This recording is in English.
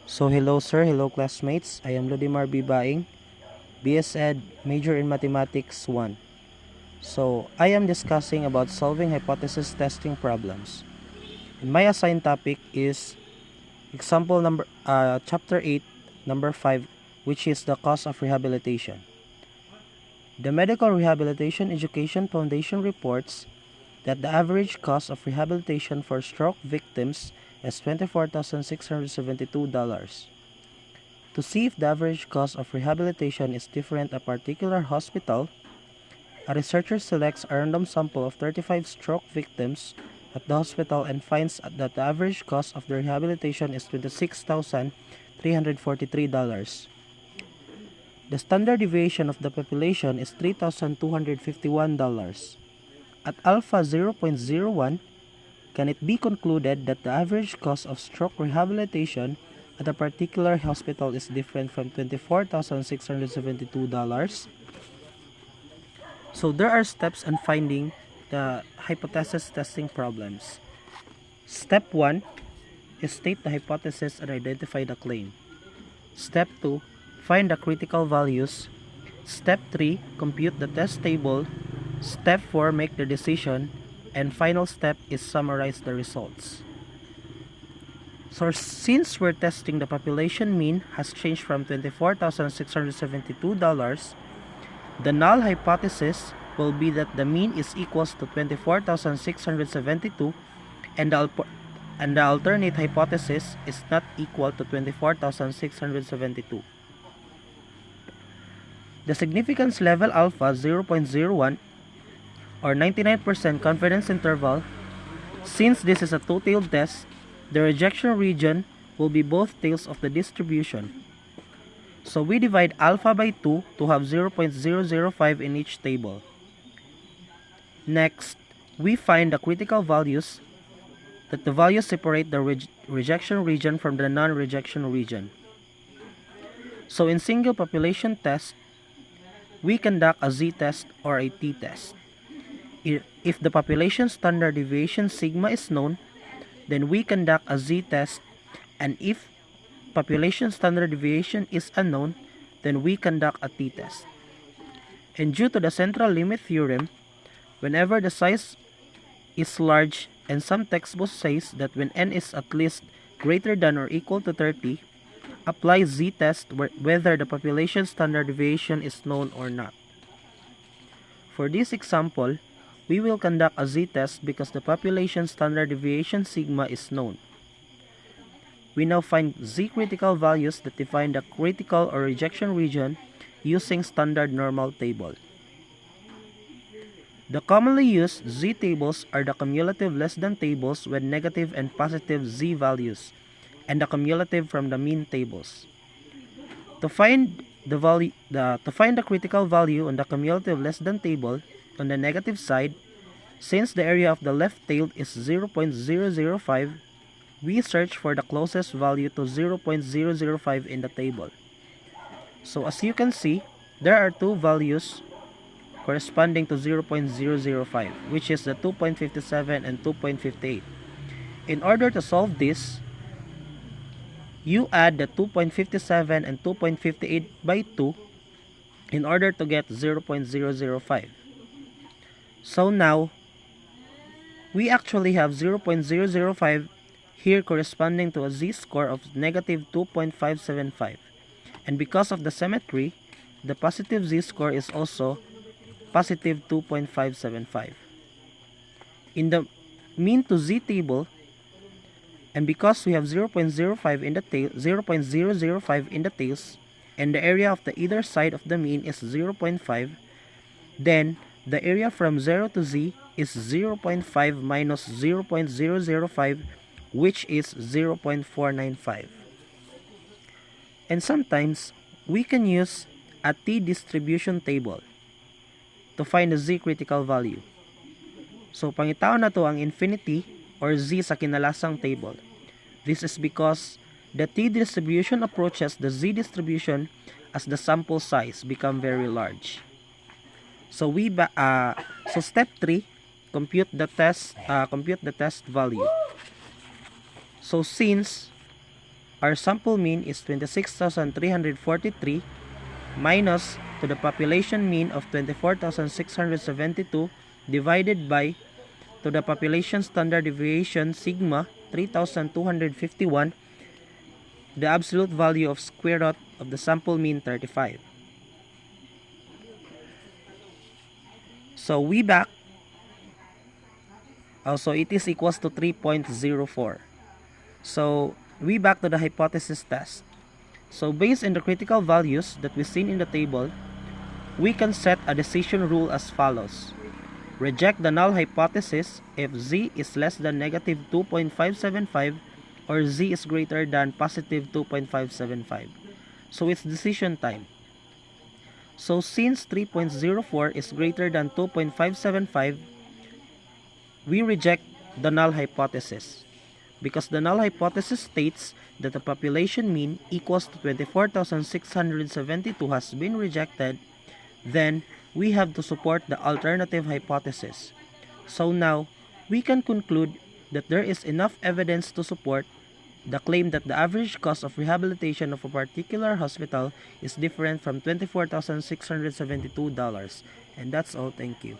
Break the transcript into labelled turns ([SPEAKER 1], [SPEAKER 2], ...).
[SPEAKER 1] So hello sir, hello classmates. I am Ludimar B. Baing, BS Ed, major in Mathematics 1. So I am discussing about solving hypothesis testing problems. And my assigned topic is example number chapter 8, number 5, which is the cause of rehabilitation. The Medical Rehabilitation Education Foundation reports that the average cost of rehabilitation for stroke victims is $24,672. To see if the average cost of rehabilitation is different at a particular hospital, a researcher selects a random sample of 35 stroke victims at the hospital and finds that the average cost of the rehabilitation is $26,343. The standard deviation of the population is $3,251. At alpha 0.01, can it be concluded that the average cost of stroke rehabilitation at a particular hospital is different from $24,672? So there are steps in finding the hypothesis testing problems. Step 1 is state the hypothesis and identify the claim. Step 2, find the critical values. Step 3, compute the test table. Step 4, make the decision. And final step is summarize the results. So since we're testing the population mean has changed from $24,672, the null hypothesis will be that the mean is equals to 24,672 and the alternate hypothesis is not equal to 24,672. The significance level alpha 0.01 or 99% confidence interval. Since this is a two-tailed test, the rejection region will be both tails of the distribution. So we divide alpha by 2 to have 0.005 in each table. Next, we find the critical values, that the values separate the rejection region from the non-rejection region. So in single population test, we conduct a z-test or a t-test. If the population standard deviation sigma is known, then we conduct a z-test, and if population standard deviation is unknown, then we conduct a t-test. And due to the central limit theorem, whenever the size is large, and some textbooks says that when n is at least greater than or equal to 30, apply z-test whether the population standard deviation is known or not. For this example, we will conduct a z-test because the population standard deviation sigma is known. We now find z-critical values that define the critical or rejection region using standard normal table. The commonly used z-tables are the cumulative less than tables with negative and positive z values, and the cumulative from the mean tables. To find the critical value on the cumulative less than table, on the negative side, since the area of the left tail is 0.005, we search for the closest value to 0.005 in the table. So as you can see, there are two values corresponding to 0.005, which is the 2.57 and 2.58. In order to solve this, you add the 2.57 and 2.58 by 2 in order to get 0.005. So now, we actually have 0.005 here corresponding to a z-score of negative 2.575. And because of the symmetry, the positive z-score is also positive 2.575. In the mean to z table, and because we have 0.05 in the tail, 0.005 in the tails, and the area of the either side of the mean is 0.5, then the area from 0 to z is 0.5 minus 0.005, which is 0.495. And sometimes, we can use a t-distribution table to find the z-critical value. So, pangitaon na to ang infinity or z sa kinalasang table. This is because the t-distribution approaches the z-distribution as the sample size become very large. So step 3, compute the test value. So since our sample mean is 26,343 minus to the population mean of 24,672 divided by to the population standard deviation sigma 3,251, the absolute value of square root of the sample mean 35. So we back, also it is equals to 3.04. So we back to the hypothesis test. So based on the critical values that we seen in the table, we can set a decision rule as follows. Reject the null hypothesis if z is less than negative 2.575 or z is greater than positive 2.575. So it's decision time. So since 3.04 is greater than 2.575, we reject the null hypothesis. Because the null hypothesis states that the population mean equals to 24,672 has been rejected, then we have to support the alternative hypothesis. So now, we can conclude that there is enough evidence to support the claim that the average cost of rehabilitation of a particular hospital is different from $24,672. And that's all. Thank you.